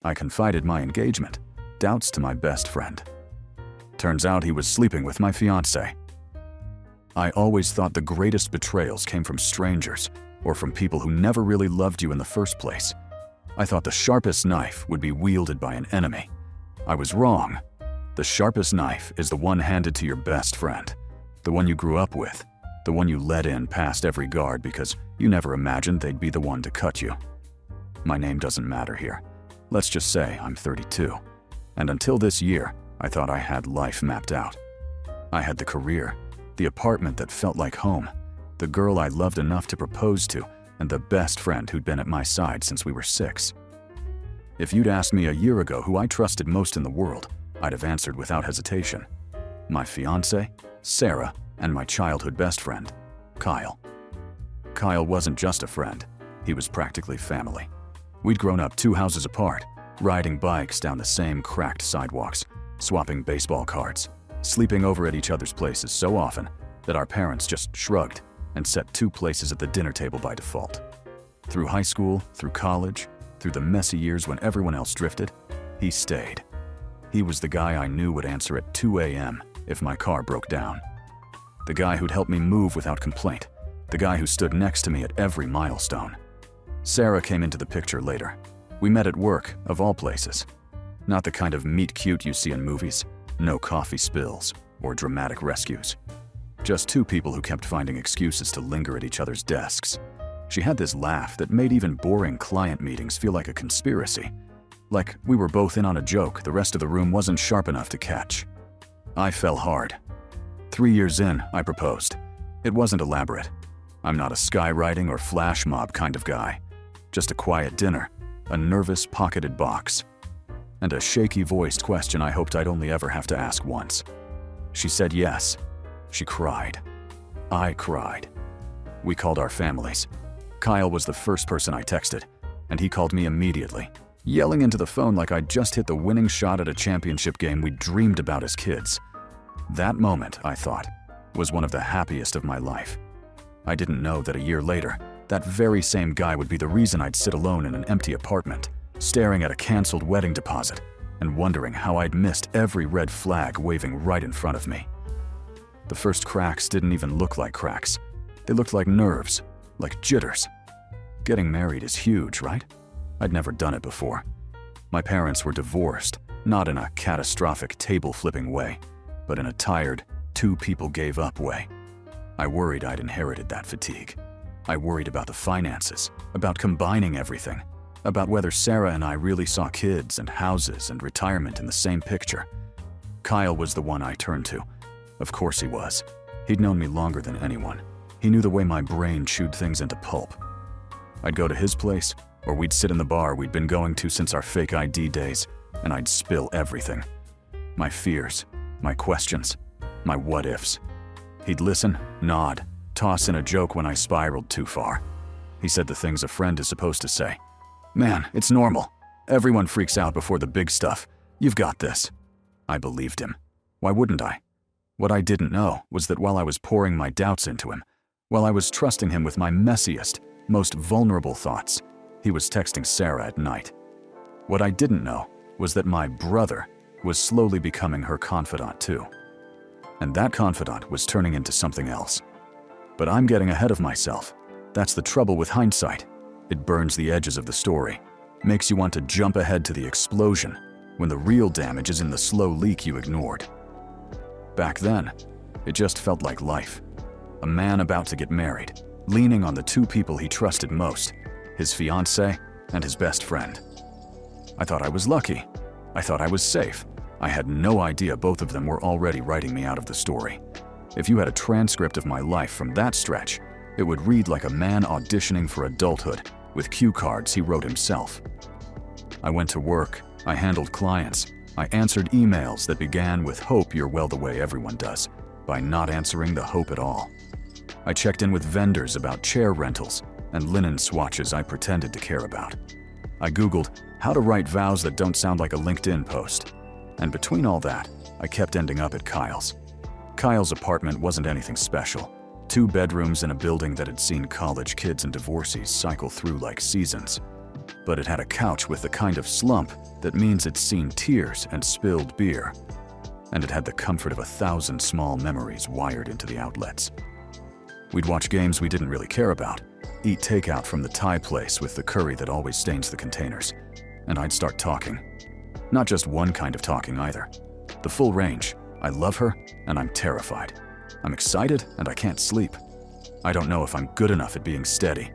I confided my engagement doubts to my best friend. Turns out he was sleeping with my fiancée. I always thought the greatest betrayals came from strangers or from people who never really loved you in the first place. I thought the sharpest knife would be wielded by an enemy. I was wrong. The sharpest knife is the one handed to your best friend, the one you grew up with, the one you let in past every guard because you never imagined they'd be the one to cut you. My name doesn't matter here. Let's just say I'm 32. And until this year, I thought I had life mapped out. I had the career, the apartment that felt like home, the girl I loved enough to propose to, and the best friend who'd been at my side since we were 6. If you'd asked me a year ago who I trusted most in the world, I'd have answered without hesitation. My fiancée, Sarah, and my childhood best friend, Kyle. Kyle wasn't just a friend, he was practically family. We'd grown up 2 houses apart, riding bikes down the same cracked sidewalks, swapping baseball cards, sleeping over at each other's places so often that our parents just shrugged and set 2 places at the dinner table by default. Through high school, through college, through the messy years when everyone else drifted, he stayed. He was the guy I knew would answer at 2 a.m. if my car broke down. The guy who'd help me move without complaint. The guy who stood next to me at every milestone. Sarah came into the picture later. We met at work, of all places. Not the kind of meet cute you see in movies. No coffee spills or dramatic rescues. Just 2 people who kept finding excuses to linger at each other's desks. She had this laugh that made even boring client meetings feel like a conspiracy. Like we were both in on a joke the rest of the room wasn't sharp enough to catch. I fell hard. 3 years in, I proposed. It wasn't elaborate. I'm not a skywriting or flash mob kind of guy. Just a quiet dinner, a nervous pocketed box, and a shaky-voiced question I hoped I'd only ever have to ask once. She said yes. She cried. I cried. We called our families. Kyle was the first person I texted, and he called me immediately, yelling into the phone like I'd just hit the winning shot at a championship game we'd dreamed about as kids. That moment, I thought, was one of the happiest of my life. I didn't know that a year later, that very same guy would be the reason I'd sit alone in an empty apartment, staring at a canceled wedding deposit and wondering how I'd missed every red flag waving right in front of me. The first cracks didn't even look like cracks. They looked like nerves, like jitters. Getting married is huge, right? I'd never done it before. My parents were divorced, not in a catastrophic table-flipping way, but in a tired, 2 people gave up way. I worried I'd inherited that fatigue. I worried about the finances, about combining everything, about whether Sarah and I really saw kids and houses and retirement in the same picture. Kyle was the one I turned to. Of course he was. He'd known me longer than anyone. He knew the way my brain chewed things into pulp. I'd go to his place, or we'd sit in the bar we'd been going to since our fake ID days, and I'd spill everything. My fears, my questions, my what-ifs. He'd listen, nod, toss in a joke when I spiraled too far. He said the things a friend is supposed to say. Man, it's normal. Everyone freaks out before the big stuff. You've got this. I believed him. Why wouldn't I? What I didn't know was that while I was pouring my doubts into him, while I was trusting him with my messiest, most vulnerable thoughts, he was texting Sarah at night. What I didn't know was that my brother was slowly becoming her confidant too. And that confidant was turning into something else. But I'm getting ahead of myself. That's the trouble with hindsight. It burns the edges of the story, makes you want to jump ahead to the explosion when the real damage is in the slow leak you ignored. Back then, it just felt like life. A man about to get married, leaning on the 2 people he trusted most, his fiancée and his best friend. I thought I was lucky. I thought I was safe. I had no idea both of them were already writing me out of the story. If you had a transcript of my life from that stretch, it would read like a man auditioning for adulthood with cue cards he wrote himself. I went to work, I handled clients, I answered emails that began with "Hope you're well" the way everyone does, by not answering the hope at all. I checked in with vendors about chair rentals and linen swatches I pretended to care about. I Googled how to write vows that don't sound like a LinkedIn post. And between all that, I kept ending up at Kyle's. Kyle's apartment wasn't anything special. 2 bedrooms in a building that had seen college kids and divorcees cycle through like seasons. but it had a couch with the kind of slump that means it's seen tears and spilled beer. And it had the comfort of 1,000 small memories wired into the outlets. We'd watch games we didn't really care about, eat takeout from the Thai place with the curry that always stains the containers, and I'd start talking. Not just one kind of talking either. The full range. I love her, and I'm terrified. I'm excited, and I can't sleep. I don't know if I'm good enough at being steady.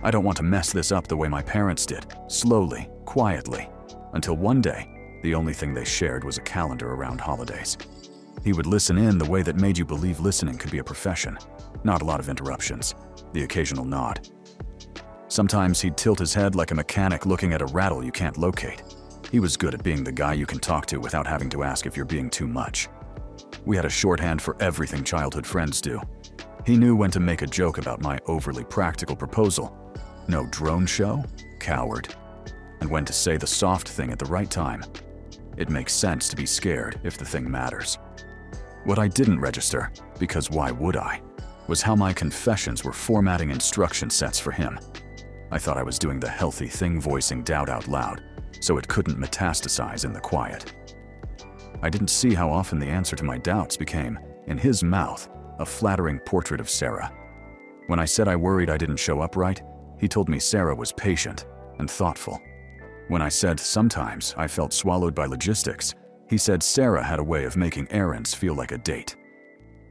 I don't want to mess this up the way my parents did, slowly, quietly, until one day, the only thing they shared was a calendar around holidays. He would listen in the way that made you believe listening could be a profession. Not a lot of interruptions, the occasional nod. Sometimes he'd tilt his head like a mechanic looking at a rattle you can't locate. He was good at being the guy you can talk to without having to ask if you're being too much. We had a shorthand for everything childhood friends do. He knew when to make a joke about my overly practical proposal. No drone show? Coward. And when to say the soft thing at the right time. It makes sense to be scared if the thing matters. What I didn't register, because why would I, was how my confessions were formatting instruction sets for him. I thought I was doing the healthy thing, voicing doubt out loud, so it couldn't metastasize in the quiet. I didn't see how often the answer to my doubts became, in his mouth, a flattering portrait of Sarah. When I said I worried I didn't show up right, he told me Sarah was patient and thoughtful. When I said sometimes I felt swallowed by logistics, he said Sarah had a way of making errands feel like a date.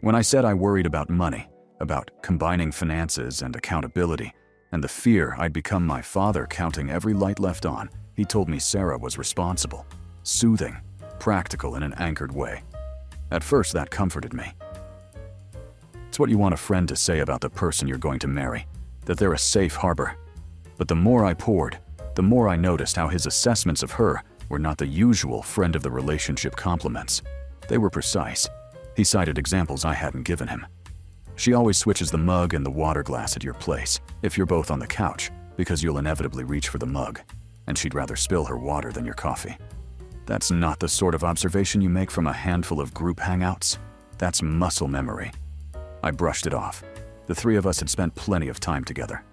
When I said I worried about money, about combining finances and accountability, and the fear I'd become my father counting every light left on, he told me Sarah was responsible, soothing, practical in an anchored way. At first, that comforted me. It's what you want a friend to say about the person you're going to marry, that they're a safe harbor. But the more I poured, the more I noticed how his assessments of her were not the usual friend of the relationship compliments. They were precise. He cited examples I hadn't given him. She always switches the mug and the water glass at your place, if you're both on the couch, because you'll inevitably reach for the mug, and she'd rather spill her water than your coffee. That's not the sort of observation you make from a handful of group hangouts. That's muscle memory. I brushed it off. The three of us had spent plenty of time together.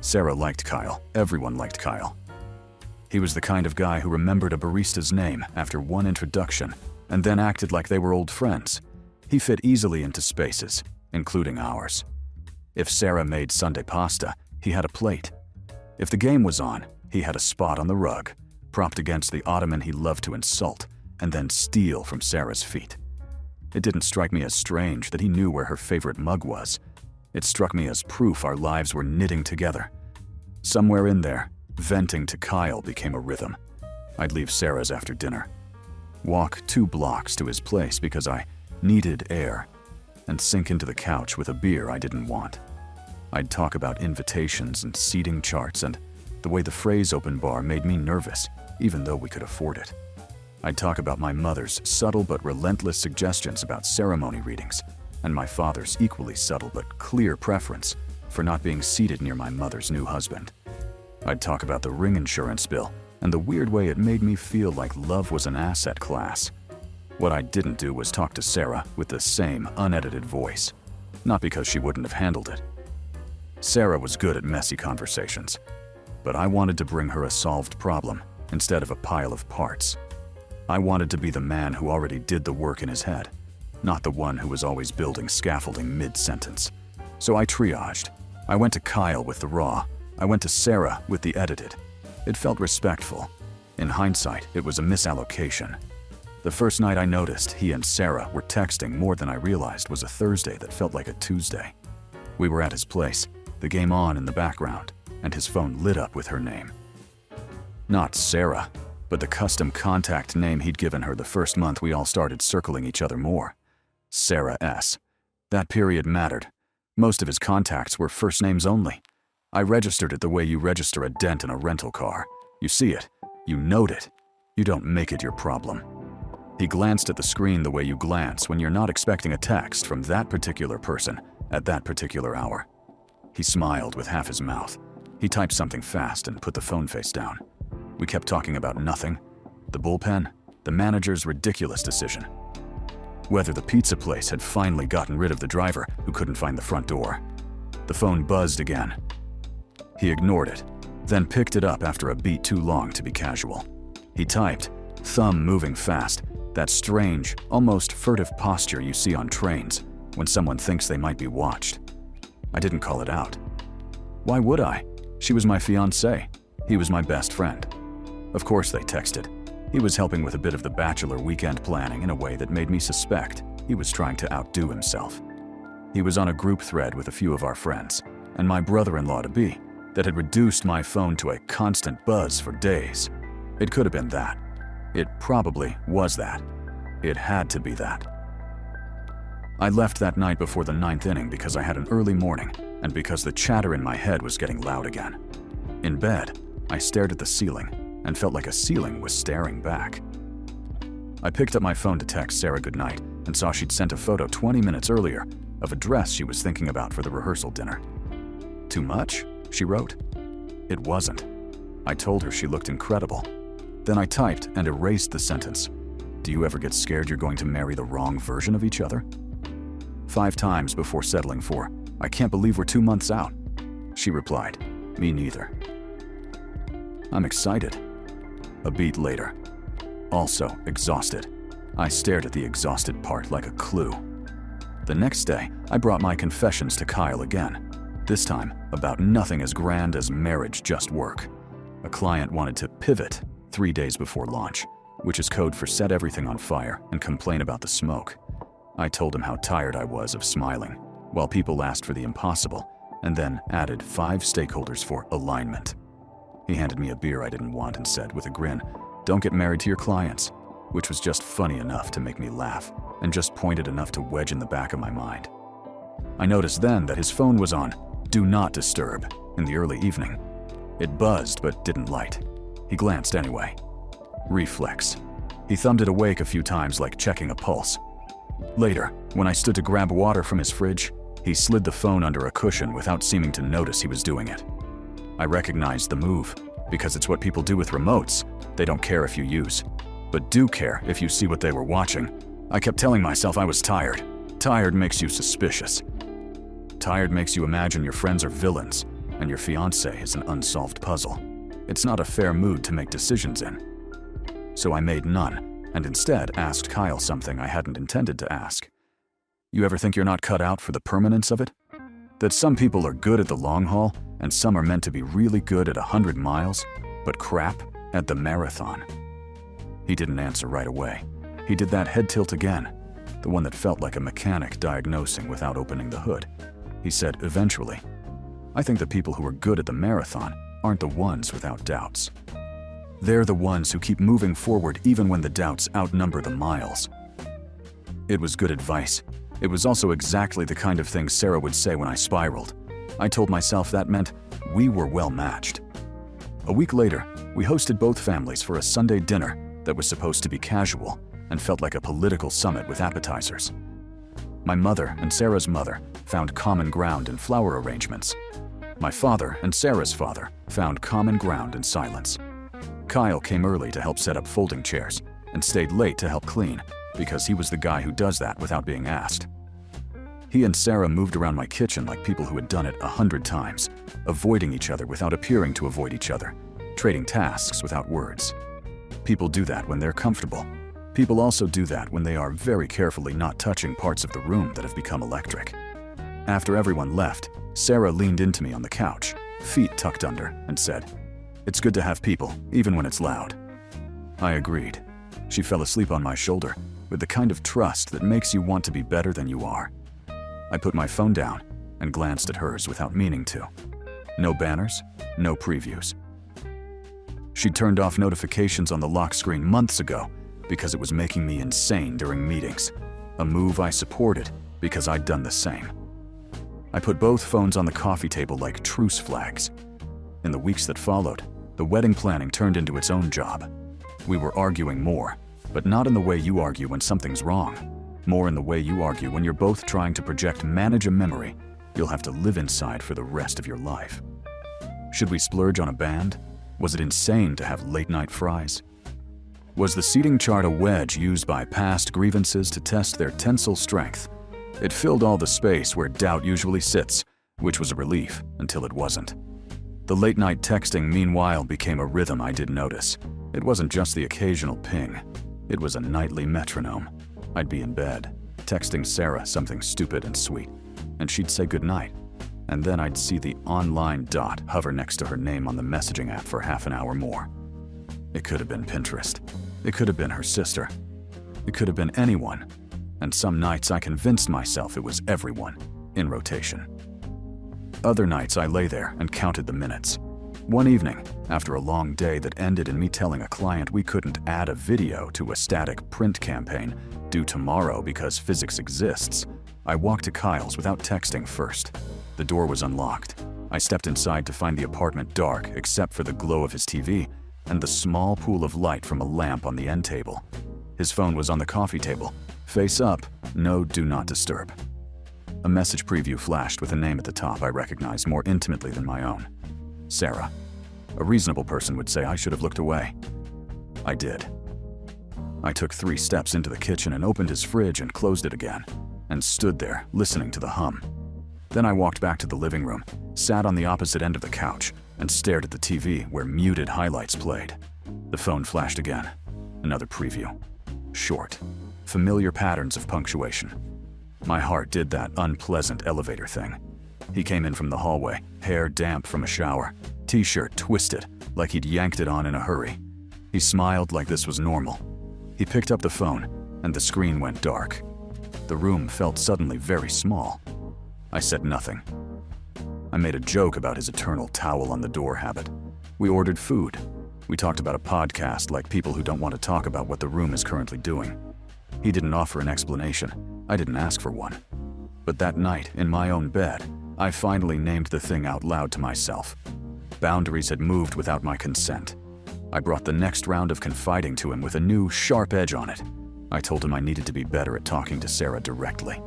Sarah liked Kyle. Everyone liked Kyle. He was the kind of guy who remembered a barista's name after one introduction and then acted like they were old friends. He fit easily into spaces, including ours. If Sarah made Sunday pasta, he had a plate. If the game was on, he had a spot on the rug, propped against the ottoman he loved to insult and then steal from Sarah's feet. It didn't strike me as strange that he knew where her favorite mug was. It struck me as proof our lives were knitting together. Somewhere in there, venting to Kyle became a rhythm. I'd leave Sarah's after dinner, walk 2 blocks to his place because I needed air, and sink into the couch with a beer I didn't want. I'd talk about invitations and seating charts and the way the phrase open bar made me nervous, even though we could afford it. I'd talk about my mother's subtle but relentless suggestions about ceremony readings, and my father's equally subtle but clear preference for not being seated near my mother's new husband. I'd talk about the ring insurance bill and the weird way it made me feel like love was an asset class. What I didn't do was talk to Sarah with the same unedited voice, not because she wouldn't have handled it. Sarah was good at messy conversations, but I wanted to bring her a solved problem instead of a pile of parts. I wanted to be the man who already did the work in his head, not the one who was always building scaffolding mid-sentence. So I triaged. I went to Kyle with the raw. I went to Sarah with the edited. It felt respectful. In hindsight, it was a misallocation. The first night I noticed he and Sarah were texting more than I realized was a Thursday that felt like a Tuesday. We were at his place, the game on in the background, and his phone lit up with her name. Not Sarah, but the custom contact name he'd given her the first month we all started circling each other more. Sarah S. That period mattered. Most of his contacts were first names only. I registered it the way you register a dent in a rental car. You see it, you note it, you don't make it your problem. He glanced at the screen the way you glance when you're not expecting a text from that particular person at that particular hour. He smiled with half his mouth. He typed something fast and put the phone face down. We kept talking about nothing. The bullpen, the manager's ridiculous decision. Whether the pizza place had finally gotten rid of the driver who couldn't find the front door. The phone buzzed again. He ignored it, then picked it up after a beat too long to be casual. He typed, thumb moving fast, that strange, almost furtive posture you see on trains when someone thinks they might be watched. I didn't call it out. Why would I? She was my fiancée. He was my best friend. Of course they texted. He was helping with a bit of the bachelor weekend planning in a way that made me suspect he was trying to outdo himself. He was on a group thread with a few of our friends, and my brother-in-law-to-be, that had reduced my phone to a constant buzz for days. It could have been that. It probably was that. It had to be that. I left that night before the 9th inning because I had an early morning and because the chatter in my head was getting loud again. In bed, I stared at the ceiling and felt like a ceiling was staring back. I picked up my phone to text Sarah goodnight and saw she'd sent a photo 20 minutes earlier of a dress she was thinking about for the rehearsal dinner. Too much? She wrote. It wasn't. I told her she looked incredible. Then I typed and erased the sentence. Do you ever get scared you're going to marry the wrong version of each other? 5 times before settling for, I can't believe we're 2 months out. She replied, me neither. I'm excited. A beat later. Also exhausted. I stared at the exhausted part like a clue. The next day, I brought my confessions to Kyle again. This time, about nothing as grand as marriage just work. A client wanted to pivot 3 days before launch, which is code for set everything on fire and complain about the smoke. I told him how tired I was of smiling, while people asked for the impossible, and then added 5 stakeholders for alignment. He handed me a beer I didn't want and said with a grin, "Don't get married to your clients," which was just funny enough to make me laugh, and just pointed enough to wedge in the back of my mind. I noticed then that his phone was on Do Not Disturb in the early evening. It buzzed but didn't light. He glanced anyway. Reflex. He thumbed it awake a few times like checking a pulse. Later, when I stood to grab water from his fridge, he slid the phone under a cushion without seeming to notice he was doing it. I recognized the move, because it's what people do with remotes. They don't care if you use, but do care if you see what they were watching. I kept telling myself I was tired. Tired makes you suspicious. Tired makes you imagine your friends are villains, and your fiancé is an unsolved puzzle. It's not a fair mood to make decisions in. So I made none, and instead asked Kyle something I hadn't intended to ask. You ever think you're not cut out for the permanence of it? That some people are good at the long haul, and some are meant to be really good at 100 miles, but crap at the marathon? He didn't answer right away. He did that head tilt again, the one that felt like a mechanic diagnosing without opening the hood. He said eventually, I think the people who are good at the marathon aren't the ones without doubts. They're the ones who keep moving forward even when the doubts outnumber the miles. It was good advice. It was also exactly the kind of thing Sarah would say when I spiraled. I told myself that meant we were well matched. A week later, we hosted both families for a Sunday dinner that was supposed to be casual and felt like a political summit with appetizers. My mother and Sarah's mother found common ground in flower arrangements. My father and Sarah's father found common ground in silence. Kyle came early to help set up folding chairs and stayed late to help clean because he was the guy who does that without being asked. He and Sarah moved around my kitchen like people who had done it 100 times, avoiding each other without appearing to avoid each other, trading tasks without words. People do that when they're comfortable. People also do that when they are very carefully not touching parts of the room that have become electric. After everyone left, Sarah leaned into me on the couch, feet tucked under, and said, "It's good to have people, even when it's loud." I agreed. She fell asleep on my shoulder, with the kind of trust that makes you want to be better than you are. I put my phone down and glanced at hers without meaning to. No banners, no previews. She'd turned off notifications on the lock screen months ago because it was making me insane during meetings, a move I supported because I'd done the same. I put both phones on the coffee table like truce flags. In the weeks that followed, the wedding planning turned into its own job. We were arguing more, but not in the way you argue when something's wrong. More in the way you argue when you're both trying to manage a memory you'll have to live inside for the rest of your life. Should we splurge on a band? Was it insane to have late-night fries? Was the seating chart a wedge used by past grievances to test their tensile strength? It filled all the space where doubt usually sits, which was a relief until it wasn't. The late-night texting, meanwhile, became a rhythm I did notice. It wasn't just the occasional ping. It was a nightly metronome. I'd be in bed, texting Sarah something stupid and sweet, and she'd say goodnight. And then I'd see the online dot hover next to her name on the messaging app for half an hour more. It could have been Pinterest. It could have been her sister. It could have been anyone. And some nights I convinced myself it was everyone, in rotation. Other nights I lay there and counted the minutes. One evening, after a long day that ended in me telling a client we couldn't add a video to a static print campaign due tomorrow because physics exists, I walked to Kyle's without texting first. The door was unlocked. I stepped inside to find the apartment dark except for the glow of his TV and the small pool of light from a lamp on the end table. His phone was on the coffee table. Face up, no do not disturb. A message preview flashed with a name at the top I recognized more intimately than my own. Sarah. A reasonable person would say I should have looked away. I did. I took 3 steps into the kitchen and opened his fridge and closed it again, and stood there, listening to the hum. Then I walked back to the living room, sat on the opposite end of the couch, and stared at the TV where muted highlights played. The phone flashed again. Another preview. Short. Familiar patterns of punctuation. My heart did that unpleasant elevator thing. He came in from the hallway, hair damp from a shower, t-shirt twisted, like he'd yanked it on in a hurry. He smiled like this was normal. He picked up the phone, and the screen went dark. The room felt suddenly very small. I said nothing. I made a joke about his eternal towel on the door habit. We ordered food. We talked about a podcast like people who don't want to talk about what the room is currently doing. He didn't offer an explanation. I didn't ask for one. But that night, in my own bed, I finally named the thing out loud to myself. Boundaries had moved without my consent. I brought the next round of confiding to him with a new, sharp edge on it. I told him I needed to be better at talking to Sarah directly.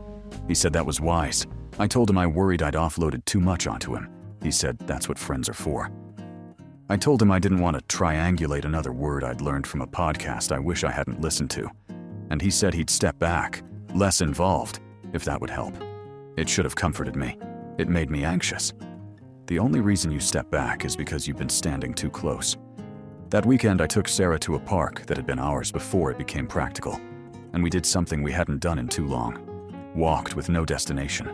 He said that was wise. I told him I worried I'd offloaded too much onto him. He said that's what friends are for. I told him I didn't want to triangulate another word I'd learned from a podcast I wish I hadn't listened to. And he said he'd step back, less involved, if that would help. It should have comforted me. It made me anxious. The only reason you step back is because you've been standing too close. That weekend I took Sarah to a park that had been ours before it became practical, and we did something we hadn't done in too long. Walked with no destination.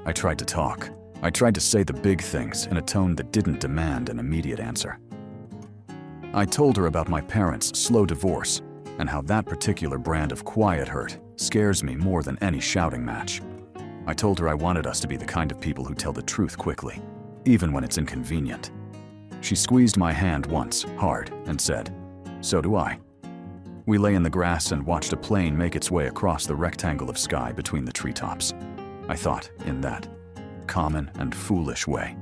I tried to talk. I tried to say the big things in a tone that didn't demand an immediate answer. I told her about my parents' slow divorce and how that particular brand of quiet hurt scares me more than any shouting match. I told her I wanted us to be the kind of people who tell the truth quickly, even when it's inconvenient. She squeezed my hand once, hard, and said, "So do I." We lay in the grass and watched a plane make its way across the rectangle of sky between the treetops. I thought, in that common and foolish way,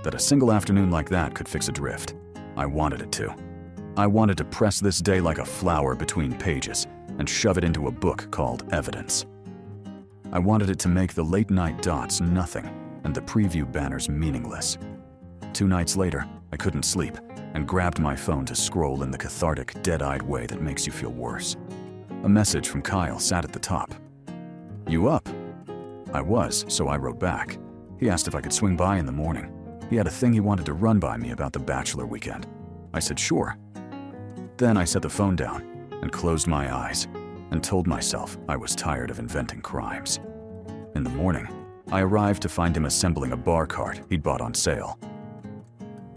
that a single afternoon like that could fix a drift. I wanted it to. I wanted to press this day like a flower between pages and shove it into a book called Evidence. I wanted it to make the late-night dots nothing and the preview banners meaningless. 2 nights later, I couldn't sleep and grabbed my phone to scroll in the cathartic, dead-eyed way that makes you feel worse. A message from Kyle sat at the top. "You up?" I was, so I wrote back. He asked if I could swing by in the morning. He had a thing he wanted to run by me about the bachelor weekend. I said sure. Then I set the phone down and closed my eyes and told myself I was tired of inventing crimes. In the morning, I arrived to find him assembling a bar cart he'd bought on sale.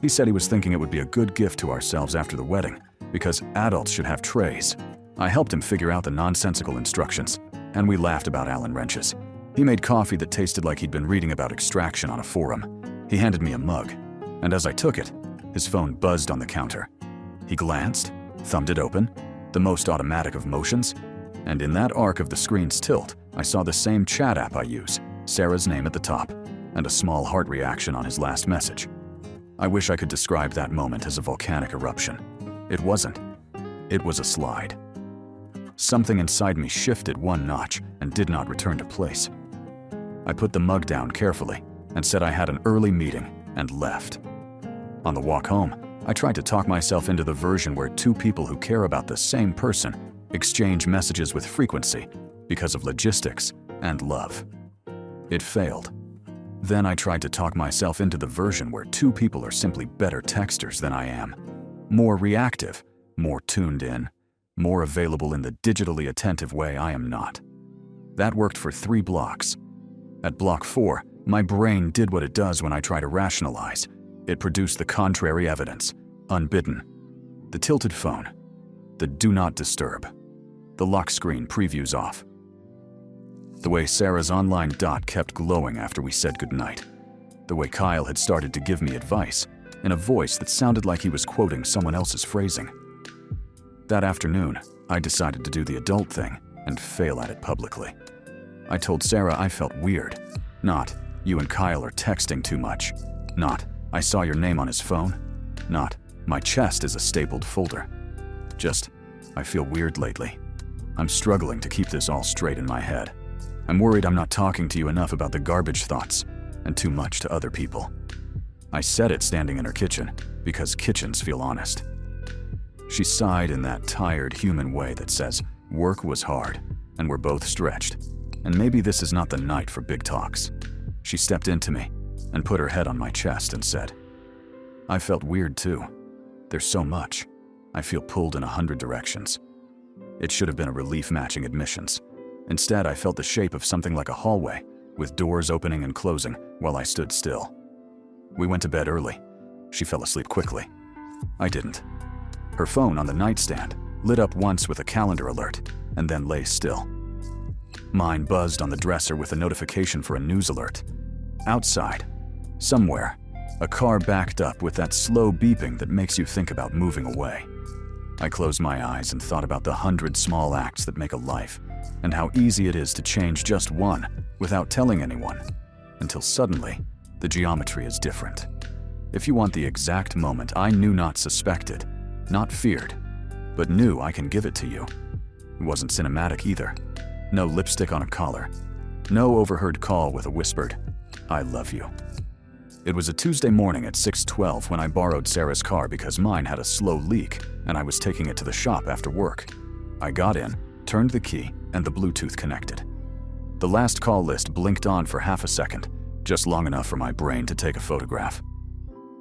He said he was thinking it would be a good gift to ourselves after the wedding because adults should have trays. I helped him figure out the nonsensical instructions, and we laughed about Allen wrenches. He made coffee that tasted like he'd been reading about extraction on a forum. He handed me a mug, and as I took it, his phone buzzed on the counter. He glanced, thumbed it open, the most automatic of motions, and in that arc of the screen's tilt, I saw the same chat app I use, Sarah's name at the top, and a small heart reaction on his last message. I wish I could describe that moment as a volcanic eruption. It wasn't. It was a slide. Something inside me shifted one notch and did not return to place. I put the mug down carefully and said I had an early meeting and left. On the walk home, I tried to talk myself into the version where 2 people who care about the same person exchange messages with frequency because of logistics and love. It failed. Then I tried to talk myself into the version where two people are simply better texters than I am. More reactive, more tuned in, more available in the digitally attentive way I am not. That worked for 3 blocks. At block 4, my brain did what it does when I try to rationalize. It produced the contrary evidence, unbidden. The tilted phone, the do not disturb, the lock screen previews off. The way Sarah's online dot kept glowing after we said goodnight. The way Kyle had started to give me advice in a voice that sounded like he was quoting someone else's phrasing. That afternoon, I decided to do the adult thing and fail at it publicly. I told Sarah I felt weird. Not, you and Kyle are texting too much. Not, I saw your name on his phone. Not, my chest is a stapled folder. Just, I feel weird lately. I'm struggling to keep this all straight in my head. I'm worried I'm not talking to you enough about the garbage thoughts and too much to other people. I said it standing in her kitchen because kitchens feel honest. She sighed in that tired human way that says work was hard and we're both stretched, and maybe this is not the night for big talks. She stepped into me and put her head on my chest and said, I felt weird too. There's so much. I feel pulled in 100 directions. It should have been a relief matching admissions. Instead, I felt the shape of something like a hallway, with doors opening and closing while I stood still. We went to bed early. She fell asleep quickly. I didn't. Her phone on the nightstand lit up once with a calendar alert, and then lay still. Mine buzzed on the dresser with a notification for a news alert. Outside, somewhere, a car backed up with that slow beeping that makes you think about moving away. I closed my eyes and thought about the 100 small acts that make a life, and how easy it is to change just one without telling anyone, until suddenly, the geometry is different. If you want the exact moment I knew not suspected, not feared, but knew I can give it to you. It wasn't cinematic either. No lipstick on a collar. No overheard call with a whispered, I love you. It was a Tuesday morning at 6:12 when I borrowed Sarah's car because mine had a slow leak and I was taking it to the shop after work. I got in, turned the key, and the Bluetooth connected. The last call list blinked on for half a second, just long enough for my brain to take a photograph.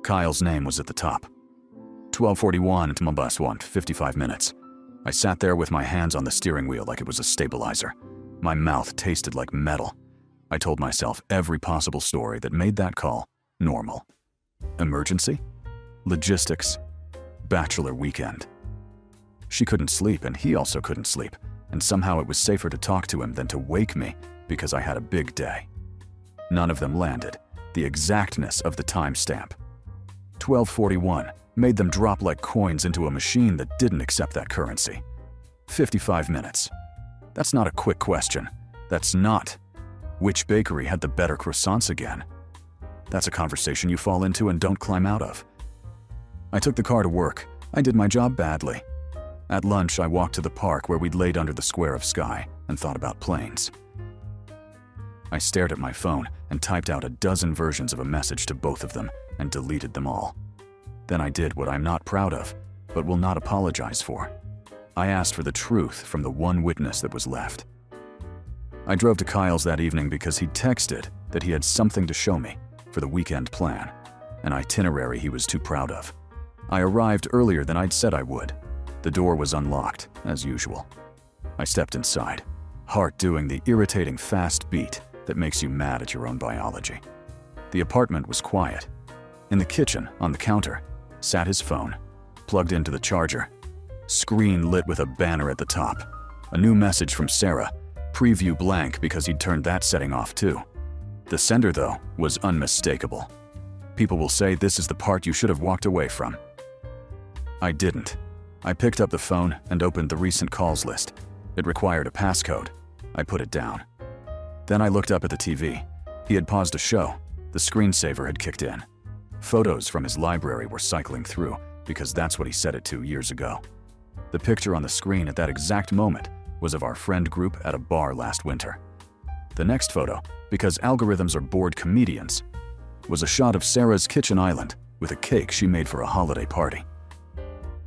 Kyle's name was at the top. 12:41 to my bus want 55 minutes. I sat there with my hands on the steering wheel like it was a stabilizer. My mouth tasted like metal. I told myself every possible story that made that call normal. Emergency? Logistics? Bachelor weekend. She couldn't sleep and he also couldn't sleep, and somehow it was safer to talk to him than to wake me because I had a big day. None of them landed. The exactness of the timestamp. 12:41 made them drop like coins into a machine that didn't accept that currency. 55 minutes. That's not a quick question. That's not. Which bakery had the better croissants again? That's a conversation you fall into and don't climb out of. I took the car to work. I did my job badly. At lunch, I walked to the park where we'd laid under the square of sky and thought about planes. I stared at my phone and typed out a dozen versions of a message to both of them and deleted them all. Then I did what I'm not proud of, but will not apologize for. I asked for the truth from the one witness that was left. I drove to Kyle's that evening because he texted that he had something to show me for the weekend plan, an itinerary he was too proud of. I arrived earlier than I'd said I would. The door was unlocked, as usual. I stepped inside, heart doing the irritating fast beat that makes you mad at your own biology. The apartment was quiet. In the kitchen, on the counter, sat his phone, plugged into the charger. Screen lit with a banner at the top. A new message from Sarah, preview blank because he'd turned that setting off too. The sender, though, was unmistakable. People will say this is the part you should have walked away from. I didn't. I picked up the phone and opened the recent calls list. It required a passcode. I put it down. Then I looked up at the TV. He had paused a show. The screensaver had kicked in. Photos from his library were cycling through because that's what he set it to years ago. The picture on the screen at that exact moment was of our friend group at a bar last winter. The next photo, because algorithms are bored comedians, was a shot of Sarah's kitchen island with a cake she made for a holiday party.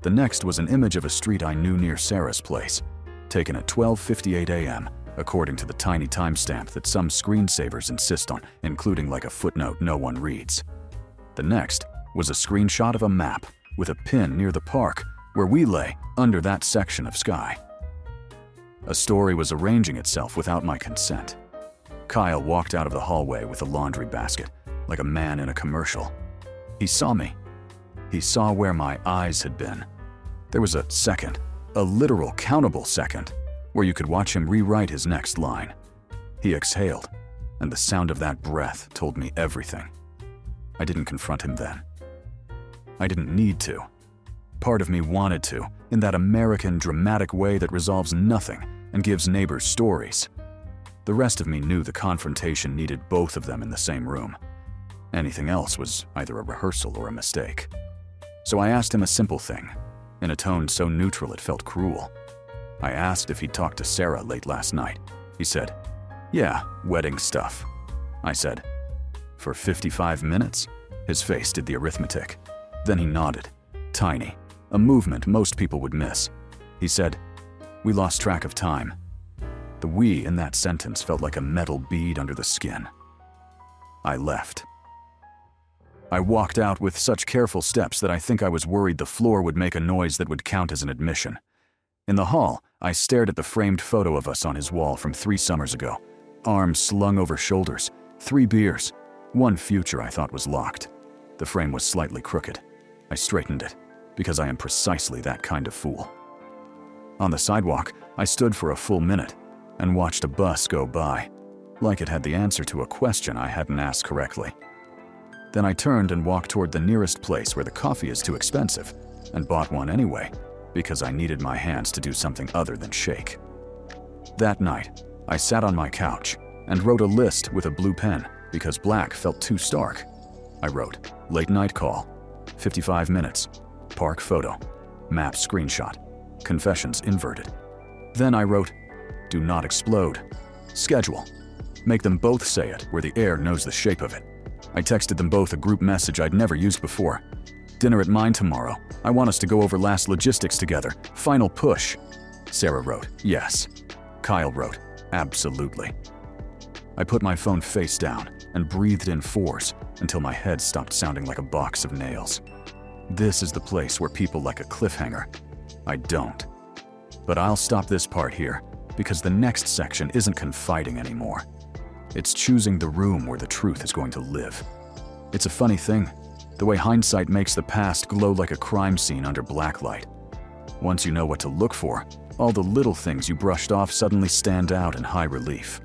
The next was an image of a street I knew near Sarah's place, taken at 12:58 a.m. according to the tiny timestamp that some screensavers insist on, including like a footnote no one reads. The next was a screenshot of a map with a pin near the park where we lay under that section of sky. A story was arranging itself without my consent. Kyle walked out of the hallway with a laundry basket, like a man in a commercial. He saw me. He saw where my eyes had been. There was a second, a literal countable second, where you could watch him rewrite his next line. He exhaled, and the sound of that breath told me everything. I didn't confront him then. I didn't need to. Part of me wanted to, in that American dramatic way that resolves nothing and gives neighbors stories. The rest of me knew the confrontation needed both of them in the same room. Anything else was either a rehearsal or a mistake. So I asked him a simple thing, in a tone so neutral it felt cruel. I asked if he'd talked to Sarah late last night. He said, "Yeah, wedding stuff." I said, "For 55 minutes?" His face did the arithmetic. Then he nodded, tiny, a movement most people would miss. He said, "We lost track of time." The "we" in that sentence felt like a metal bead under the skin. I left. I walked out with such careful steps that I think I was worried the floor would make a noise that would count as an admission. In the hall, I stared at the framed photo of us on his wall from 3 summers ago. Arms slung over shoulders, 3 beers, 1 future I thought was locked. The frame was slightly crooked. I straightened it, because I am precisely that kind of fool. On the sidewalk, I stood for a full minute and watched a bus go by, like it had the answer to a question I hadn't asked correctly. Then I turned and walked toward the nearest place where the coffee is too expensive, and bought one anyway, because I needed my hands to do something other than shake. That night, I sat on my couch and wrote a list with a blue pen because black felt too stark. I wrote, "Late night call, 55 minutes, park photo, map screenshot, confessions inverted." Then I wrote, "Do not explode, schedule." Make them both say it where the air knows the shape of it. I texted them both a group message I'd never used before. "Dinner at mine tomorrow. I want us to go over last logistics together. Final push." Sarah wrote, "Yes." Kyle wrote, "Absolutely." I put my phone face down and breathed in 4s until my head stopped sounding like a box of nails. This is the place where people like a cliffhanger. I don't. But I'll stop this part here, because the next section isn't confiding anymore. It's choosing the room where the truth is going to live. It's a funny thing, the way hindsight makes the past glow like a crime scene under blacklight. Once you know what to look for, all the little things you brushed off suddenly stand out in high relief.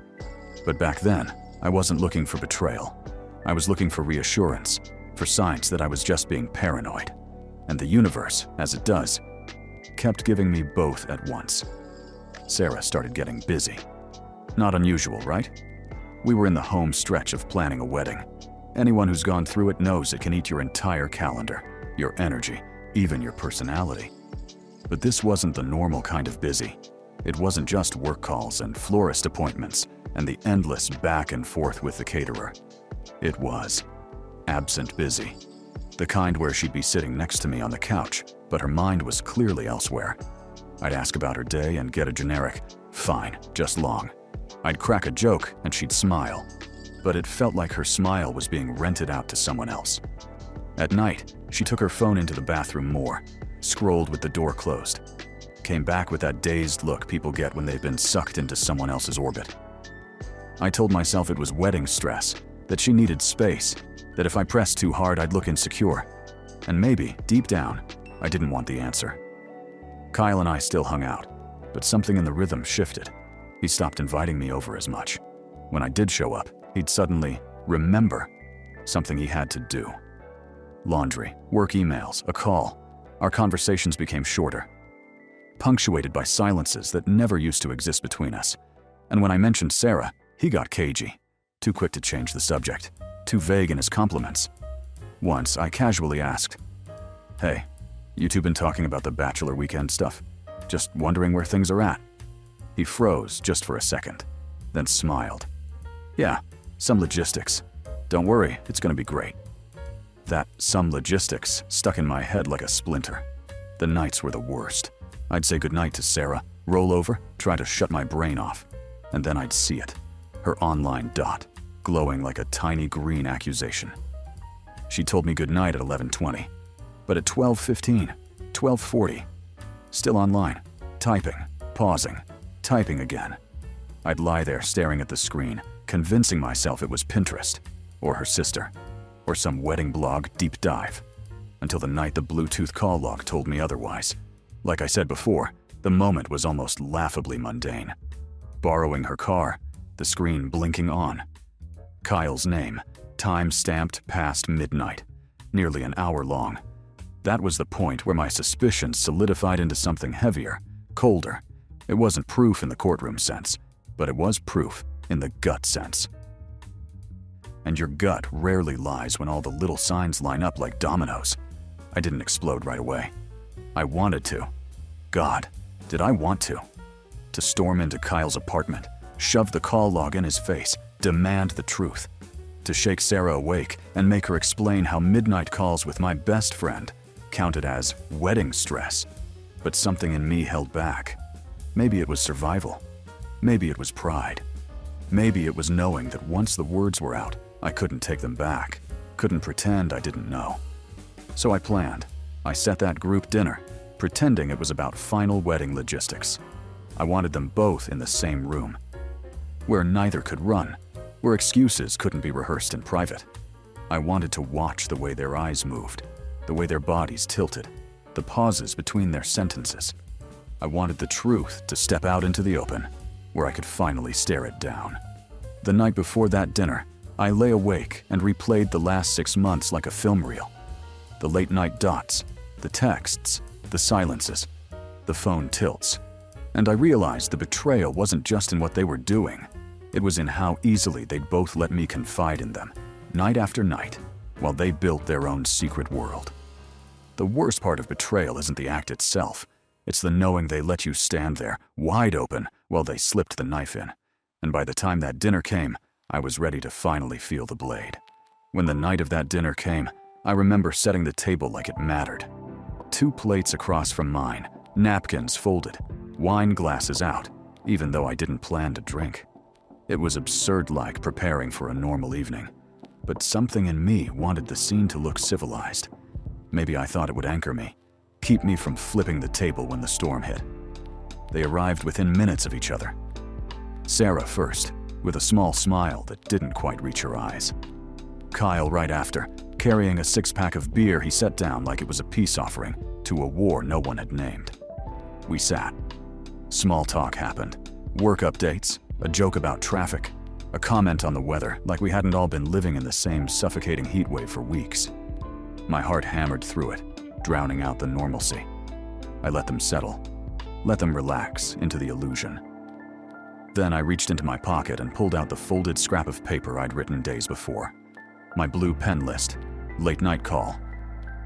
But back then, I wasn't looking for betrayal. I was looking for reassurance, for signs that I was just being paranoid. And the universe, as it does, kept giving me both at once. Sarah started getting busy. Not unusual, right? We were in the home stretch of planning a wedding. Anyone who's gone through it knows it can eat your entire calendar, your energy, even your personality. But this wasn't the normal kind of busy. It wasn't just work calls and florist appointments and the endless back and forth with the caterer. It was absent busy. The kind where she'd be sitting next to me on the couch, but her mind was clearly elsewhere. I'd ask about her day and get a generic, "Fine, just long." I'd crack a joke and she'd smile, but it felt like her smile was being rented out to someone else. At night, she took her phone into the bathroom more, scrolled with the door closed, came back with that dazed look people get when they've been sucked into someone else's orbit. I told myself it was wedding stress, that she needed space, that if I pressed too hard I'd look insecure, and maybe, deep down, I didn't want the answer. Kyle and I still hung out, but something in the rhythm shifted. He stopped inviting me over as much. When I did show up, he'd suddenly remember something he had to do. Laundry, work emails, a call. Our conversations became shorter, punctuated by silences that never used to exist between us. And when I mentioned Sarah, he got cagey, too quick to change the subject, too vague in his compliments. Once, I casually asked, "Hey, you two been talking about the bachelor weekend stuff? Just wondering where things are at." He froze just for a second, then smiled. "Yeah, some logistics. Don't worry, it's gonna be great." That "some logistics" stuck in my head like a splinter. The nights were the worst. I'd say goodnight to Sarah, roll over, try to shut my brain off. and then I'd see it, her online dot, glowing like a tiny green accusation. She told me goodnight at 11:20, but at 12:15, 12:40, still online, typing, pausing, typing again. I'd lie there staring at the screen, convincing myself it was Pinterest, or her sister, or some wedding blog deep dive, until the night the Bluetooth call log told me otherwise. Like I said before, the moment was almost laughably mundane. Borrowing her car, the screen blinking on. Kyle's name, time stamped past midnight, nearly an hour long. That was the point where my suspicions solidified into something heavier, colder. It wasn't proof in the courtroom sense, but it was proof in the gut sense. And your gut rarely lies when all the little signs line up like dominoes. I didn't explode right away. I wanted to. God, did I want to? To storm into Kyle's apartment, shove the call log in his face, demand the truth. To shake Sarah awake and make her explain how midnight calls with my best friend counted as wedding stress. But something in me held back. Maybe it was survival. Maybe it was pride. Maybe it was knowing that once the words were out, I couldn't take them back, couldn't pretend I didn't know. So I planned. I set that group dinner, pretending it was about final wedding logistics. I wanted them both in the same room, where neither could run, where excuses couldn't be rehearsed in private. I wanted to watch the way their eyes moved, the way their bodies tilted, the pauses between their sentences. I wanted the truth to step out into the open, where I could finally stare it down. The night before that dinner, I lay awake and replayed the last 6 months like a film reel. The late-night dots, the texts, the silences, the phone tilts. And I realized the betrayal wasn't just in what they were doing. It was in how easily they'd both let me confide in them, night after night, while they built their own secret world. The worst part of betrayal isn't the act itself. It's the knowing they let you stand there, wide open, while they slipped the knife in. And by the time that dinner came, I was ready to finally feel the blade. When the night of that dinner came, I remember setting the table like it mattered. 2 plates across from mine, napkins folded, wine glasses out, even though I didn't plan to drink. It was absurd-like preparing for a normal evening. But something in me wanted the scene to look civilized. Maybe I thought it would anchor me, keep me from flipping the table when the storm hit. They arrived within minutes of each other. Sarah first, with a small smile that didn't quite reach her eyes. Kyle right after, carrying a 6-pack of beer he set down like it was a peace offering to a war no one had named. We sat. Small talk happened. Work updates, a joke about traffic, a comment on the weather like we hadn't all been living in the same suffocating heat wave for weeks. My heart hammered through it, drowning out the normalcy. I let them settle, let them relax into the illusion. Then I reached into my pocket and pulled out the folded scrap of paper I'd written days before. My blue pen list, late night call,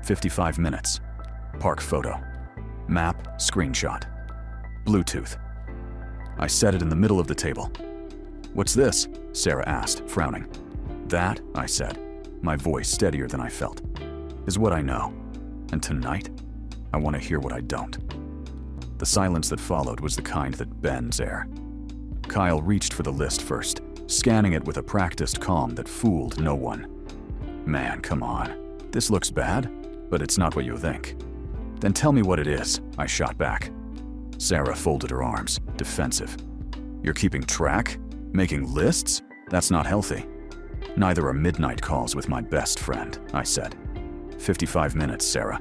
55 minutes, park photo, map, screenshot, Bluetooth. I set it in the middle of the table. "What's this?" Sarah asked, frowning. "That," I said, my voice steadier than I felt, "is what I know. And tonight, I want to hear what I don't." The silence that followed was the kind that bends air. Kyle reached for the list first, scanning it with a practiced calm that fooled no one. "Man, come on. This looks bad, but it's not what you think." "Then tell me what it is," I shot back. Sarah folded her arms, defensive. "You're keeping track? Making lists? That's not healthy." "Neither are midnight calls with my best friend," I said. 55 minutes, Sarah."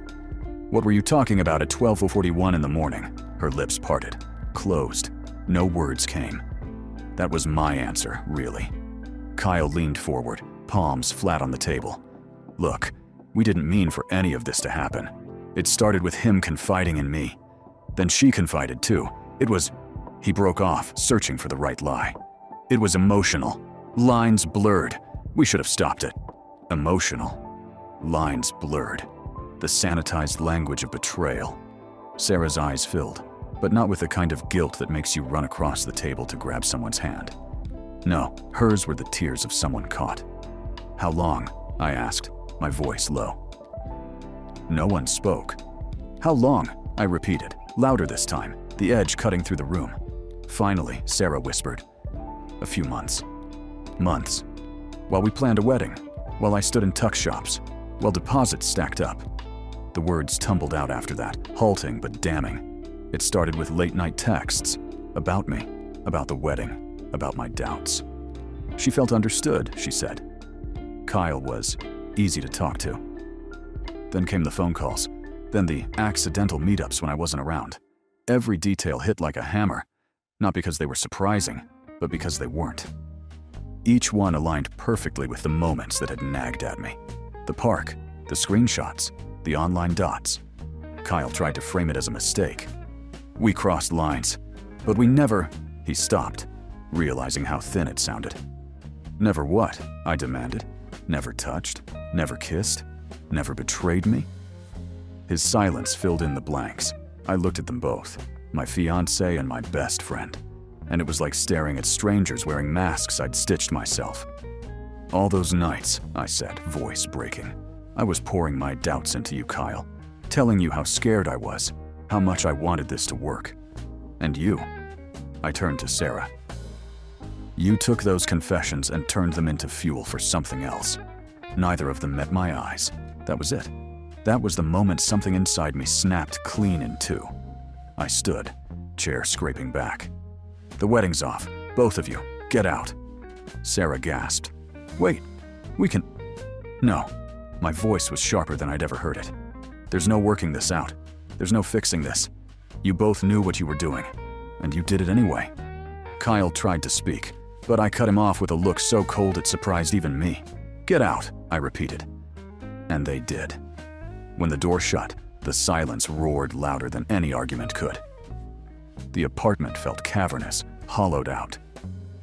"What were you talking about at 12:41 in the morning?" Her lips parted, closed. No words came. That was my answer, really. Kyle leaned forward, palms flat on the table. "Look, we didn't mean for any of this to happen. It started with him confiding in me. Then she confided too. It was..." He broke off, searching for the right lie. "It was emotional. Lines blurred. We should have stopped it." Emotional. Lines blurred. The sanitized language of betrayal. Sarah's eyes filled, but not with the kind of guilt that makes you run across the table to grab someone's hand. No, hers were the tears of someone caught. "How long?" I asked, my voice low. No one spoke. "How long?" I repeated, louder this time, the edge cutting through the room. Finally, Sarah whispered, A few months. Months. While we planned a wedding, while I stood in tuck shops, while deposits stacked up. The words tumbled out after that, halting but damning. It started with late-night texts. About me. About the wedding. About my doubts. She felt understood, she said. Kyle was easy to talk to. Then came the phone calls. Then the accidental meetups when I wasn't around. Every detail hit like a hammer. Not because they were surprising, but because they weren't. Each one aligned perfectly with the moments that had nagged at me. The park, the screenshots, the online dots. Kyle tried to frame it as a mistake. We crossed lines, but we never... He stopped, realizing how thin it sounded. Never what? I demanded. Never touched? Never kissed? Never betrayed me? His silence filled in the blanks. I looked at them both, my fiancé and my best friend, and it was like staring at strangers wearing masks I'd stitched myself. All those nights, I said, voice breaking, I was pouring my doubts into you, Kyle, telling you how scared I was, how much I wanted this to work. And you? I turned to Sarah. You took those confessions and turned them into fuel for something else. Neither of them met my eyes. That was it. That was the moment something inside me snapped clean in two. I stood, chair scraping back. The wedding's off. Both of you, get out. Sarah gasped. Wait, we can... No. My voice was sharper than I'd ever heard it. There's no working this out. There's no fixing this. You both knew what you were doing, and you did it anyway. Kyle tried to speak, but I cut him off with a look so cold it surprised even me. Get out, I repeated. And they did. When the door shut, the silence roared louder than any argument could. The apartment felt cavernous, hollowed out.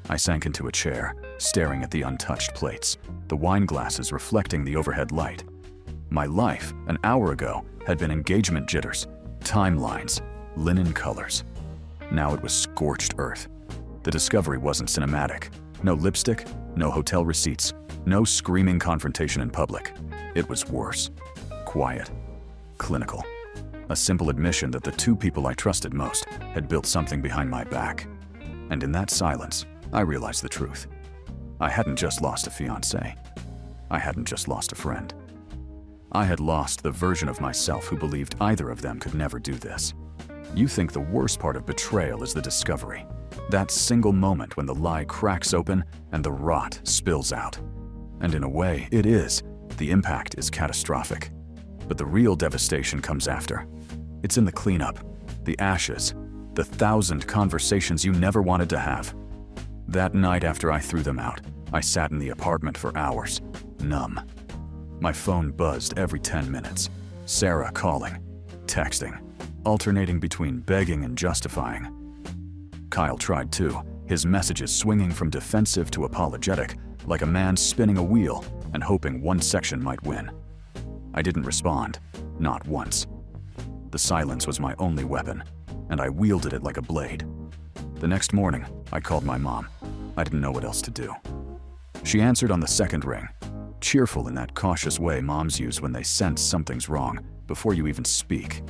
I sank into a chair, staring at the untouched plates, the wine glasses reflecting the overhead light. My life, an hour ago, had been engagement jitters, timelines, linen colors. Now it was scorched earth. The discovery wasn't cinematic. No lipstick, no hotel receipts, no screaming confrontation in public. It was worse. Quiet. Clinical. A simple admission that the two people I trusted most had built something behind my back. And in that silence, I realized the truth. I hadn't just lost a fiancé. I hadn't just lost a friend. I had lost the version of myself who believed either of them could never do this. You think the worst part of betrayal is the discovery. That single moment when the lie cracks open and the rot spills out. And in a way, it is. The impact is catastrophic. But the real devastation comes after. It's in the cleanup, the ashes, the 1,000 conversations you never wanted to have. That night after I threw them out, I sat in the apartment for hours, numb. My phone buzzed every 10 minutes. Sarah calling, texting, alternating between begging and justifying. Kyle tried too, his messages swinging from defensive to apologetic, like a man spinning a wheel and hoping one section might win. I didn't respond, not once. The silence was my only weapon, and I wielded it like a blade. The next morning, I called my mom. I didn't know what else to do. She answered on the second ring, cheerful in that cautious way moms use when they sense something's wrong before you even speak.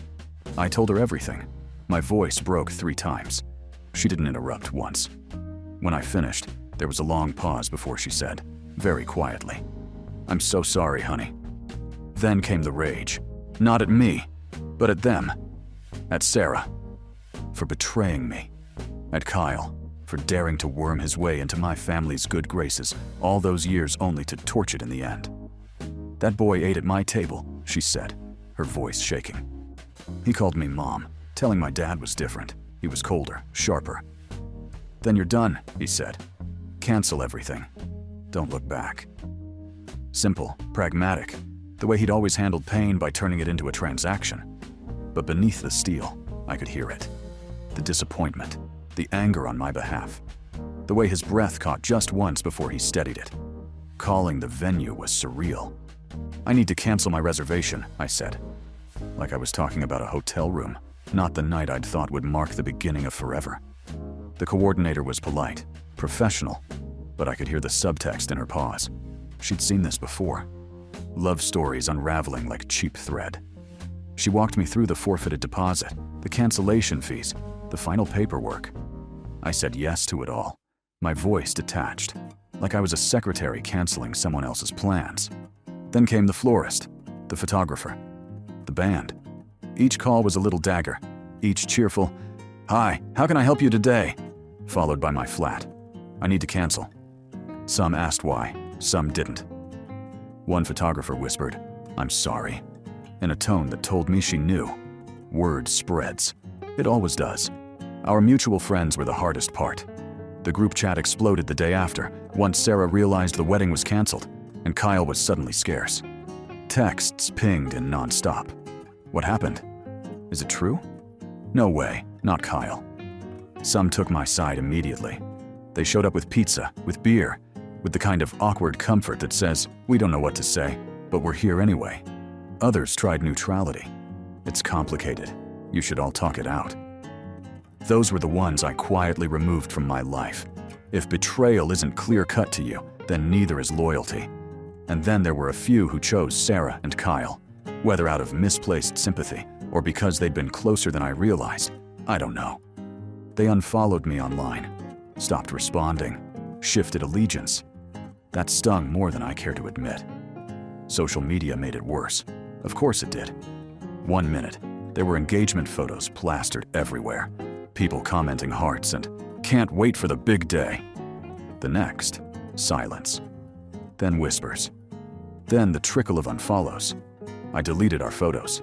I told her everything. My voice broke 3 times. She didn't interrupt once. When I finished, there was a long pause before she said, very quietly, "I'm so sorry, honey." Then came the rage. Not at me, but at them. At Sarah, for betraying me. At Kyle, for daring to worm his way into my family's good graces all those years only to torch it in the end. That boy ate at my table, she said, her voice shaking. He called me mom, telling my dad was different. He was colder, sharper. Then you're done, he said. Cancel everything. Don't look back. Simple, pragmatic, the way he'd always handled pain by turning it into a transaction. But beneath the steel, I could hear it. The disappointment, the anger on my behalf. The way his breath caught just once before he steadied it. Calling the venue was surreal. I need to cancel my reservation, I said. Like I was talking about a hotel room, not the night I'd thought would mark the beginning of forever. The coordinator was polite, professional, but I could hear the subtext in her pause. She'd seen this before. Love stories unraveling like cheap thread. She walked me through the forfeited deposit, the cancellation fees, the final paperwork. I said yes to it all, my voice detached, like I was a secretary canceling someone else's plans. Then came the florist, the photographer, the band. Each call was a little dagger, each cheerful, "Hi, how can I help you today?" followed by my flat, "I need to cancel." Some asked why, some didn't. One photographer whispered, "I'm sorry," in a tone that told me she knew. Word spreads. It always does. Our mutual friends were the hardest part. The group chat exploded the day after, once Sarah realized the wedding was canceled, and Kyle was suddenly scarce. Texts pinged in nonstop. What happened? Is it true? No way, not Kyle. Some took my side immediately. They showed up with pizza, with beer, with the kind of awkward comfort that says, "We don't know what to say, but we're here anyway." Others tried neutrality. "It's complicated. You should all talk it out." Those were the ones I quietly removed from my life. If betrayal isn't clear-cut to you, then neither is loyalty. And then there were a few who chose Sarah and Kyle, whether out of misplaced sympathy or because they'd been closer than I realized, I don't know. They unfollowed me online, stopped responding, shifted allegiance. That stung more than I care to admit. Social media made it worse. Of course it did. One minute, there were engagement photos plastered everywhere, people commenting hearts and "can't wait for the big day." The next, silence. Then whispers. Then the trickle of unfollows. I deleted our photos.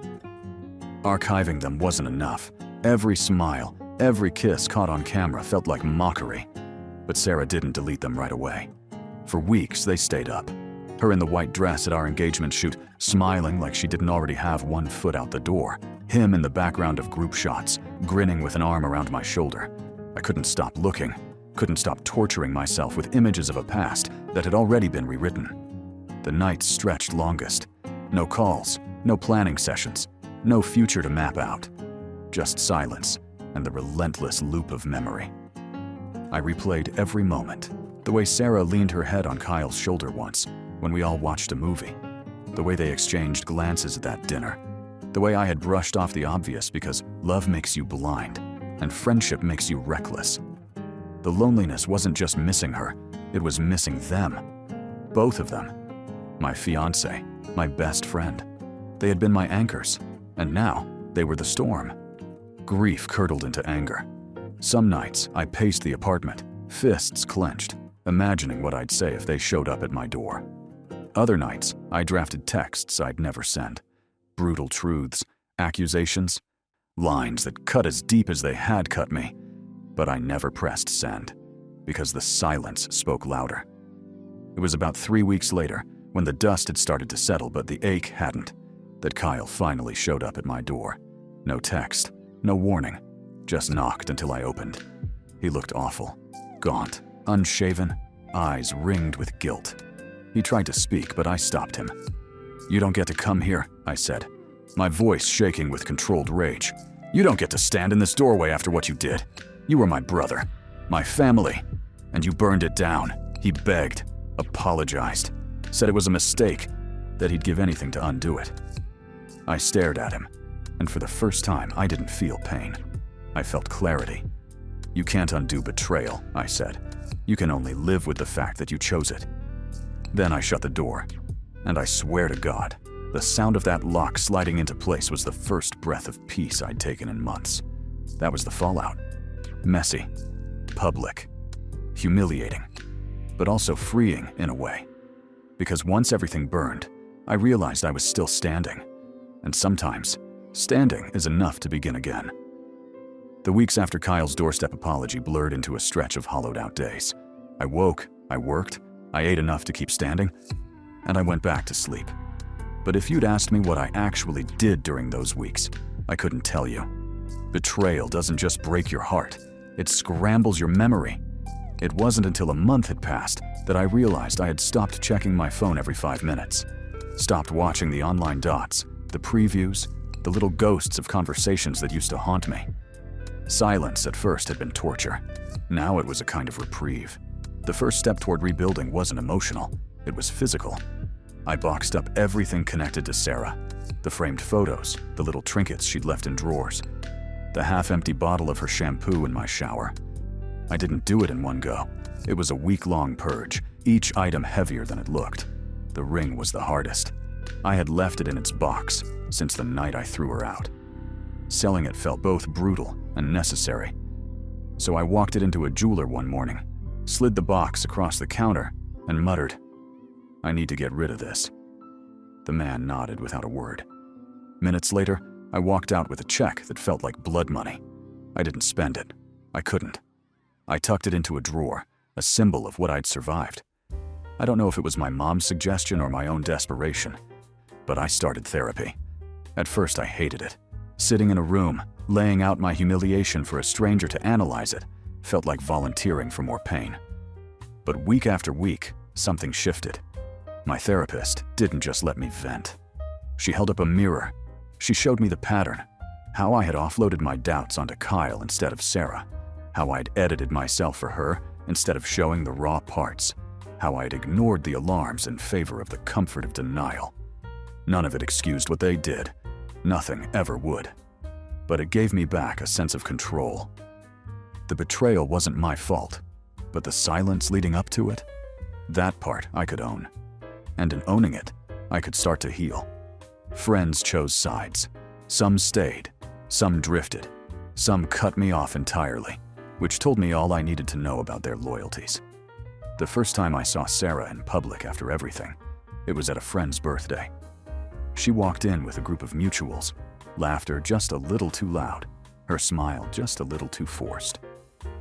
Archiving them wasn't enough. Every smile, every kiss caught on camera felt like mockery. But Sarah didn't delete them right away. For weeks, they stayed up. Her in the white dress at our engagement shoot, smiling like she didn't already have one foot out the door. Him in the background of group shots, grinning with an arm around my shoulder. I couldn't stop looking, couldn't stop torturing myself with images of a past that had already been rewritten. The nights stretched longest. No calls, no planning sessions, no future to map out. Just silence and the relentless loop of memory. I replayed every moment. The way Sarah leaned her head on Kyle's shoulder once, when we all watched a movie. The way they exchanged glances at that dinner. The way I had brushed off the obvious because love makes you blind, and friendship makes you reckless. The loneliness wasn't just missing her, it was missing them. Both of them. My fiancé, my best friend. They had been my anchors, and now they were the storm. Grief curdled into anger. Some nights, I paced the apartment, fists clenched, imagining what I'd say if they showed up at my door. Other nights, I drafted texts I'd never send. Brutal truths, accusations, lines that cut as deep as they had cut me. But I never pressed send, because the silence spoke louder. It was about 3 weeks later, when the dust had started to settle but the ache hadn't, that Kyle finally showed up at my door. No text, no warning, just knocked until I opened. He looked awful, gaunt, unshaven, eyes ringed with guilt. He tried to speak, but I stopped him. "You don't get to come here," I said, my voice shaking with controlled rage. "You don't get to stand in this doorway after what you did. You were my brother, my family, and you burned it down." He begged, apologized, said it was a mistake, that he'd give anything to undo it. I stared at him, and for the first time, I didn't feel pain. I felt clarity. "You can't undo betrayal," I said. "You can only live with the fact that you chose it." Then I shut the door, and I swear to God, the sound of that lock sliding into place was the first breath of peace I'd taken in months. That was the fallout. Messy, public, humiliating, but also freeing in a way. Because once everything burned, I realized I was still standing. And sometimes, standing is enough to begin again. The weeks after Kyle's doorstep apology blurred into a stretch of hollowed-out days. I woke, I worked, I ate enough to keep standing, and I went back to sleep. But if you'd asked me what I actually did during those weeks, I couldn't tell you. Betrayal doesn't just break your heart, it scrambles your memory. It wasn't until a month had passed that I realized I had stopped checking my phone every 5 minutes, stopped watching the online dots, the previews, the little ghosts of conversations that used to haunt me. Silence at first had been torture. Now it was a kind of reprieve. The first step toward rebuilding wasn't emotional, it was physical. I boxed up everything connected to Sarah. The framed photos, the little trinkets she'd left in drawers, the half-empty bottle of her shampoo in my shower. I didn't do it in one go. It was a week-long purge, each item heavier than it looked. The ring was the hardest. I had left it in its box since the night I threw her out. Selling it felt both brutal and necessary. So I walked it into a jeweler one morning, slid the box across the counter, and muttered, "I need to get rid of this." The man nodded without a word. Minutes later, I walked out with a check that felt like blood money. I didn't spend it. I couldn't. I tucked it into a drawer, a symbol of what I'd survived. I don't know if it was my mom's suggestion or my own desperation, but I started therapy. At first, I hated it. Sitting in a room, laying out my humiliation for a stranger to analyze it, felt like volunteering for more pain. But week after week, something shifted. My therapist didn't just let me vent. She held up a mirror. She showed me the pattern, how I had offloaded my doubts onto Kyle instead of Sarah, how I'd edited myself for her instead of showing the raw parts, how I'd ignored the alarms in favor of the comfort of denial. None of it excused what they did. Nothing ever would. But it gave me back a sense of control. The betrayal wasn't my fault, but the silence leading up to it, that part I could own. And in owning it, I could start to heal. Friends chose sides. Some stayed, some drifted, some cut me off entirely, which told me all I needed to know about their loyalties. The first time I saw Sarah in public after everything, it was at a friend's birthday. She walked in with a group of mutuals, laughter just a little too loud, her smile just a little too forced.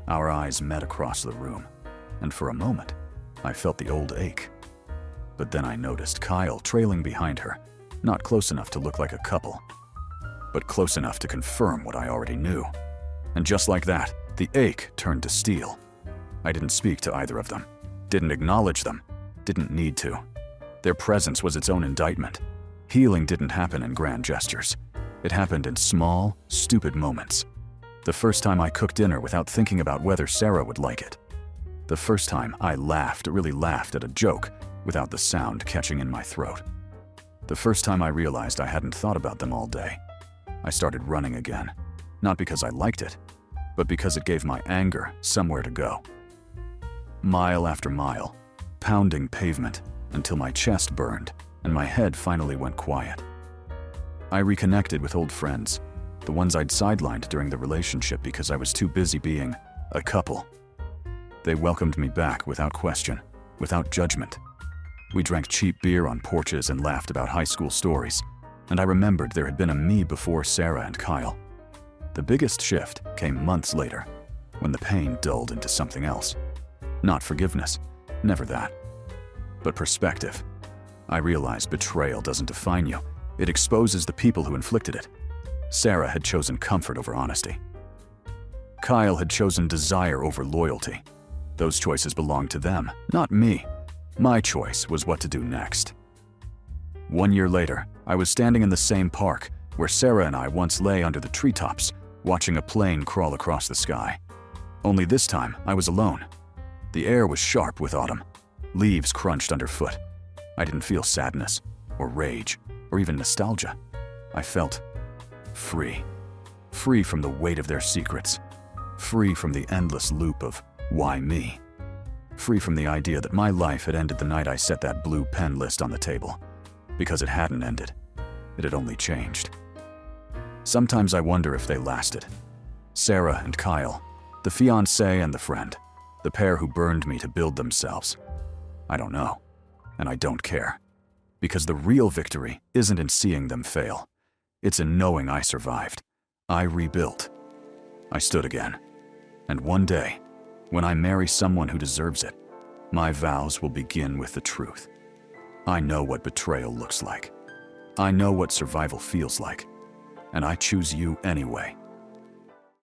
Our eyes met across the room, and for a moment, I felt the old ache. But then I noticed Kyle trailing behind her, not close enough to look like a couple, but close enough to confirm what I already knew. And just like that, the ache turned to steel. I didn't speak to either of them, didn't acknowledge them, didn't need to. Their presence was its own indictment. Healing didn't happen in grand gestures. It happened in small, stupid moments. The first time I cooked dinner without thinking about whether Sarah would like it. The first time I really laughed at a joke without the sound catching in my throat. The first time I realized I hadn't thought about them all day. I started running again, not because I liked it, but because it gave my anger somewhere to go. Mile after mile, pounding pavement until my chest burned and my head finally went quiet. I reconnected with old friends, the ones I'd sidelined during the relationship because I was too busy being a couple. They welcomed me back without question, without judgment. We drank cheap beer on porches and laughed about high school stories, and I remembered there had been a me before Sarah and Kyle. The biggest shift came months later, when the pain dulled into something else. Not forgiveness, never that, but perspective. I realized betrayal doesn't define you, it exposes the people who inflicted it. Sarah had chosen comfort over honesty. Kyle had chosen desire over loyalty. Those choices belonged to them, not me. My choice was what to do next. 1 year later, I was standing in the same park where Sarah and I once lay under the treetops, watching a plane crawl across the sky. Only this time, I was alone. The air was sharp with autumn. Leaves crunched underfoot. I didn't feel sadness, or rage, or even nostalgia. I felt free. Free from the weight of their secrets. Free from the endless loop of why me. Free from the idea that my life had ended the night I set that blue pen list on the table. Because it hadn't ended. It had only changed. Sometimes I wonder if they lasted. Sarah and Kyle, the fiancé and the friend, the pair who burned me to build themselves. I don't know, and I don't care. Because the real victory isn't in seeing them fail. It's in knowing I survived. I rebuilt. I stood again. And one day, when I marry someone who deserves it, my vows will begin with the truth. I know what betrayal looks like. I know what survival feels like. And I choose you anyway.